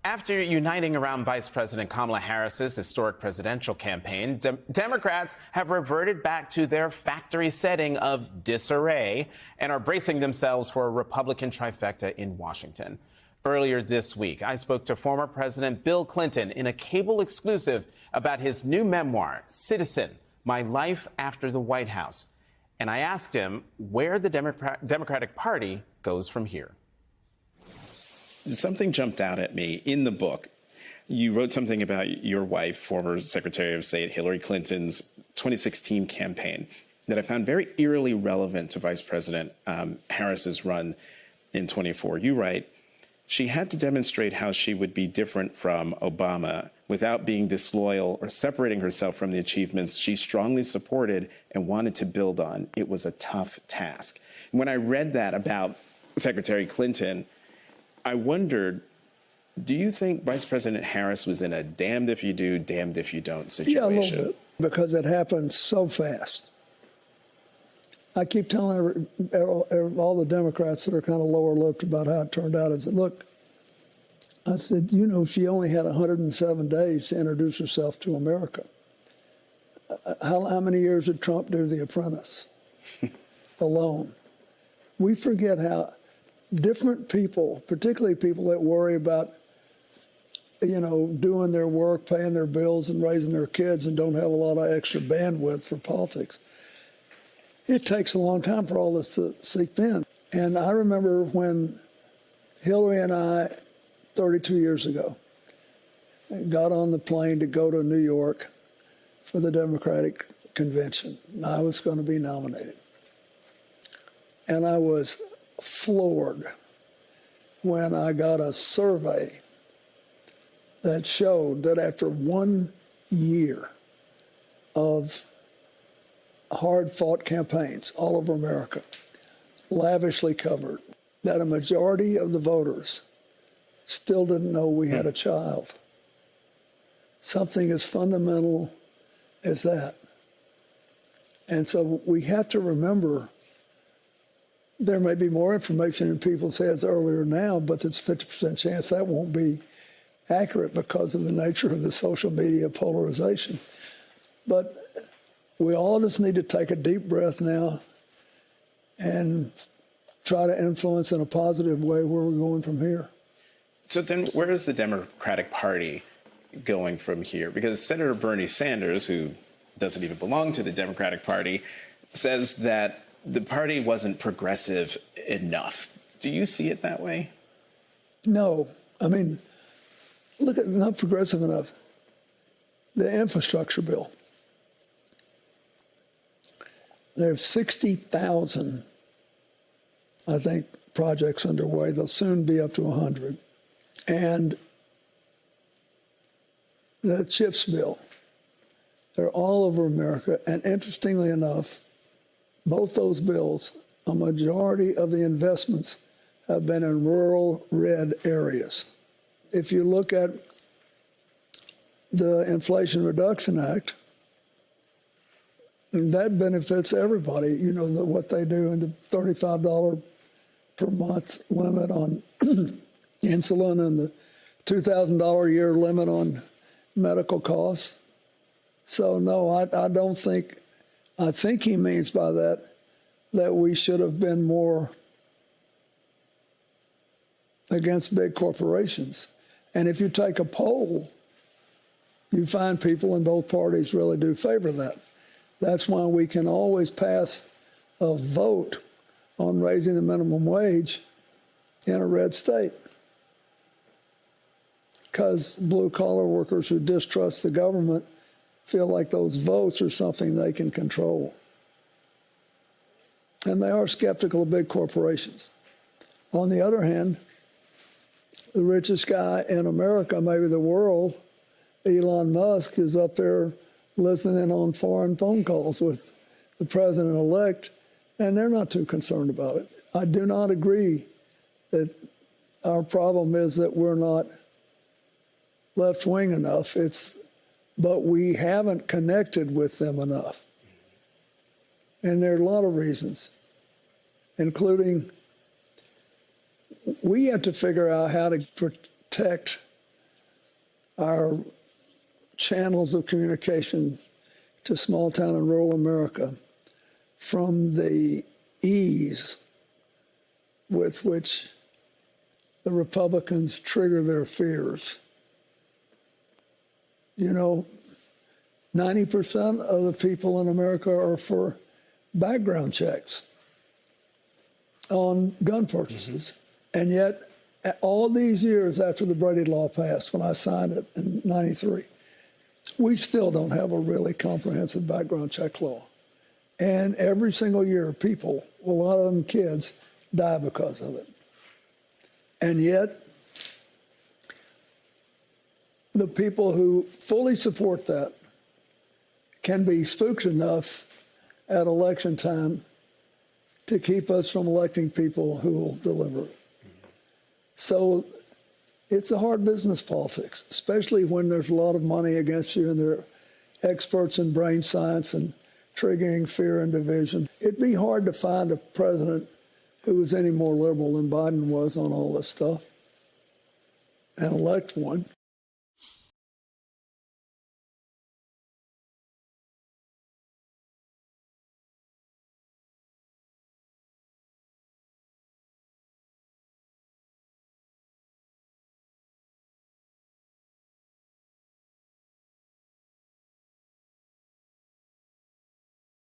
After uniting around Vice President Kamala Harris's historic presidential campaign, Democrats have reverted back to their factory setting of disarray and are bracing themselves for a Republican trifecta in Washington. Earlier this week, I spoke to former President Bill Clinton in a cable exclusive about his new memoir, Citizen: My Life After the White House. And I asked him where the Democratic Party goes from here. Something jumped out at me in the book. You wrote something about your wife, former Secretary of State Hillary Clinton's 2016 campaign that I found very eerily relevant to Vice President Harris's run in 24. You write, she had to demonstrate how she would be different from Obama without being disloyal or separating herself from the achievements she strongly supported and wanted to build on. It was a tough task. When I read that about Secretary Clinton, I wondered, do you think Vice President Harris was in a damned if you do, damned if you don't situation? Yeah, a little bit, because it happened so fast. I keep telling all the Democrats that are kind of lower-lipped about how it turned out, I said, look, I said, you know, she only had 107 days to introduce herself to America. How many years did Trump do The Apprentice alone? We forget how different people, particularly people that worry about, you know, doing their work, paying their bills and raising their kids and don't have a lot of extra bandwidth for politics. It takes a long time for all this to seep in. And I remember when Hillary and I, 32 years ago, got on the plane to go to New York for the Democratic convention. I was going to be nominated. And I was floored when I got a survey that showed that after 1 year of hard-fought campaigns all over America, lavishly covered, that a majority of the voters still didn't know we had a child. Something as fundamental as that. And so we have to remember there may be more information in people's heads earlier now, but it's a 50% chance that won't be accurate because of the nature of the social media polarization. But we all just need to take a deep breath now and try to influence in a positive way where we're going from here. So then where is the Democratic Party going from here? Because Senator Bernie Sanders, who doesn't even belong to the Democratic Party, says that the party wasn't progressive enough. Do you see it that way? No. I mean, look at not progressive enough. The infrastructure bill. There's 60,000, I think, projects underway. They'll soon be up to 100. And the CHIPS bill, they're all over America. And interestingly enough, both those bills, a majority of the investments have been in rural red areas. If you look at the Inflation Reduction Act, that benefits everybody. You know, what they do in the $35 per month limit on insulin and the $2,000 a year limit on medical costs. So, no, I don't think, I think he means by that we should have been more against big corporations. And if you take a poll, you find people in both parties really do favor that. That's why we can always pass a vote on raising the minimum wage in a red state. Because blue-collar workers who distrust the government feel like those votes are something they can control. And they are skeptical of big corporations. On the other hand, the richest guy in America, maybe the world, Elon Musk, is up there listening on foreign phone calls with the president-elect, and they're not too concerned about it. I do not agree that our problem is that we're not left-wing enough. But we haven't connected with them enough. And there are a lot of reasons, including we have to figure out how to protect our channels of communication to small town and rural America from the ease with which the Republicans trigger their fears. You know, 90% of the people in America are for background checks on gun purchases. And yet, all these years after the Brady Law passed, when I signed it in '93, we still don't have a really comprehensive background check law. And every single year, people, a lot of them kids, die because of it. And yet, the people who fully support that can be spooked enough at election time to keep us from electing people who will deliver it. So it's a hard business, politics, especially when there's a lot of money against you and they're experts in brain science and triggering fear and division. It'd be hard to find a president who was any more liberal than Biden was on all this stuff and elect one.